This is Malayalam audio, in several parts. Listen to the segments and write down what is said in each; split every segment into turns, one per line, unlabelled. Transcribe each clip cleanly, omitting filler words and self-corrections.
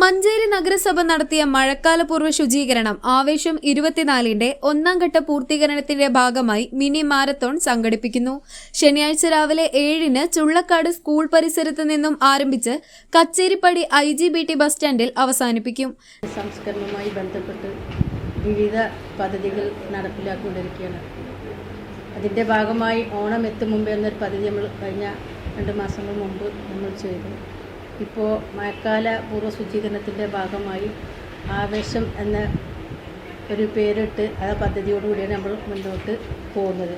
മഞ്ചേരി നഗരസഭ നടത്തിയ മഴക്കാലപൂർവ്വ ശുചീകരണം ആവേശം 24ന്റെ ഒന്നാം ഘട്ട പൂർത്തീകരണത്തിന്റെ ഭാഗമായി മിനി മാരത്തോൺ സംഘടിപ്പിക്കുന്നു. ശനിയാഴ്ച രാവിലെ 7-ന് ചുള്ളക്കാട് സ്കൂൾ പരിസരത്ത് നിന്നും ആരംഭിച്ച് കച്ചേരിപ്പടി IGBT ബസ് സ്റ്റാൻഡിൽ അവസാനിപ്പിക്കും.
സംസ്കരണവുമായി ബന്ധപ്പെട്ട് വിവിധ പദ്ധതികൾ നടപ്പിലാക്കിക്കൊണ്ടിരിക്കുകയാണ്. അതിൻ്റെ ഭാഗമായി ഓണം എത്തും മുമ്പ് എന്നൊരു പദ്ധതി നമ്മൾ കഴിഞ്ഞ 2 മാസങ്ങൾ മുമ്പ് നമ്മൾ ചെയ്തു. ഇപ്പോൾ മഴക്കാല പൂർവ്വ ശുചീകരണത്തിൻ്റെ ഭാഗമായി ആവേശം എന്ന ഒരു പേരിട്ട് ആ പദ്ധതിയോടുകൂടിയാണ് നമ്മൾ മുന്നോട്ട് പോകുന്നത്.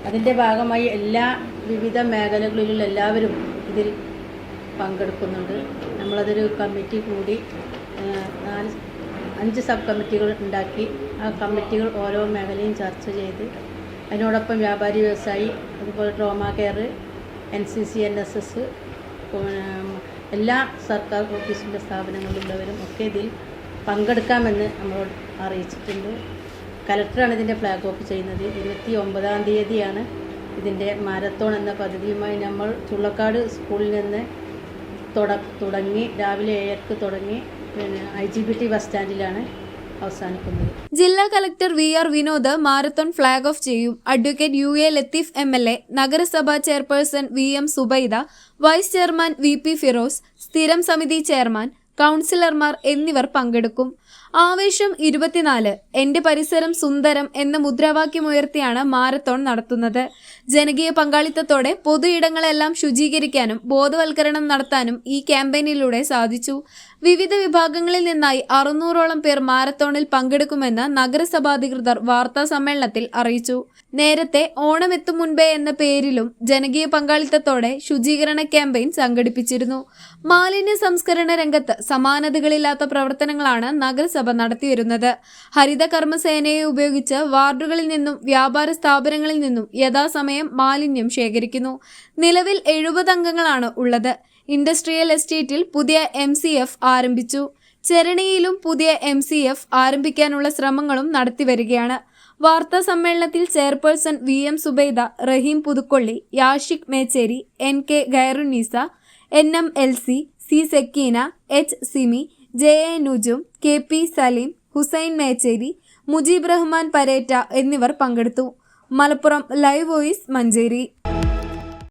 അതിൻ്റെ ഭാഗമായി വിവിധ മേഖലകളിലുള്ള എല്ലാവരും ഇതിൽ പങ്കെടുക്കുന്നുണ്ട്. നമ്മളതൊരു കമ്മിറ്റി കൂടി 5 സബ് കമ്മിറ്റികൾ ഉണ്ടാക്കി ആ കമ്മിറ്റികൾ ഓരോ മേഖലയും ചർച്ച ചെയ്ത് അതിനോടൊപ്പം വ്യാപാരി വ്യവസായി, അതുപോലെ ട്രോമ കെയർ, NCC NSS, എല്ലാ സർക്കാർ ഓഫീസിൻ്റെ സ്ഥാപനങ്ങളിലുള്ളവരും ഒക്കെ ഇതിൽ പങ്കെടുക്കാമെന്ന് നമ്മളോട് അറിയിച്ചിട്ടുണ്ട്. കലക്ടറാണ് ഇതിൻ്റെ ഫ്ലാഗ് ഓഫ് ചെയ്യുന്നത്. 29-ാം തീയതിയാണ് ഇതിൻ്റെ മാരത്തോൺ എന്ന പദ്ധതിയുമായി നമ്മൾ ചുള്ളക്കാട് സ്കൂളിൽ നിന്ന് തുടങ്ങി രാവിലെ 7-ക്ക് തുടങ്ങി IGBT ബസ് സ്റ്റാൻഡിലാണ് അവസാനിക്കുന്നത്.
ജില്ലാ collector VR Vinod marathon flag off ചെയ്യും. അഡ്വക്കേറ്റ് UA ലത്തീഫ് MLA, നഗരസഭാ chairperson VM Subaida, vice chairman VP Firoz, സ്ഥിരം സമിതി ചെയർമാൻ, കൗൺസിലർമാർ എന്നിവർ പങ്കെടുക്കും. ആവേശം 24 എന്റെ പരിസരം സുന്ദരം എന്ന മുദ്രാവാക്യമുയർത്തിയാണ് മാരത്തോൺ നടത്തുന്നത്. ജനകീയ പങ്കാളിത്തത്തോടെ പൊതു ഇടങ്ങളെല്ലാം ശുചീകരിക്കാനും ബോധവൽക്കരണം നടത്താനും ഈ ക്യാമ്പയിനിലൂടെ സാധിച്ചു. വിവിധ വിഭാഗങ്ങളിൽ നിന്നായി 600ഓളം പേർ മാരത്തോണിൽ പങ്കെടുക്കുമെന്ന് നഗരസഭാധികൃതർ വാർത്താ സമ്മേളനത്തിൽ അറിയിച്ചു. നേരത്തെ ഓണം എത്തും മുൻപേ എന്ന പേരിലും ജനകീയ പങ്കാളിത്തത്തോടെ ശുചീകരണ ക്യാമ്പയിൻ സംഘടിപ്പിച്ചിരുന്നു. മാലിന്യ സംസ്കരണ രംഗത്ത് സമാനതകളില്ലാത്ത പ്രവർത്തനങ്ങളാണ് നഗരസഭ നടത്തിവരുന്നത്. ഹരിത കർമ്മസേനയെ ഉപയോഗിച്ച് വാർഡുകളിൽ നിന്നും വ്യാപാര സ്ഥാപനങ്ങളിൽ നിന്നും യഥാസമയം മാലിന്യം ശേഖരിക്കുന്നു. നിലവിൽ 70 അംഗങ്ങളാണ് ഉള്ളത്. ഇൻഡസ്ട്രിയൽ എസ്റ്റേറ്റിൽ പുതിയ MCF ആരംഭിച്ചു. ചെരണിയിലും പുതിയ MCF ആരംഭിക്കാനുള്ള ശ്രമങ്ങളും നടത്തിവരികയാണ്. വാർത്താ സമ്മേളനത്തിൽ chairperson VM Zubaida, Rahim Puthukkolli, Yashik Mecheri, NK Khairunnisa, NM LC, C Sakeena, H Simi, JA Nujum, KP Saleem, Hussain Mecheri, Mujeeb Rahman Pareta എന്നിവർ പങ്കെടുത്തു. Malappuram live voice, Manjeri.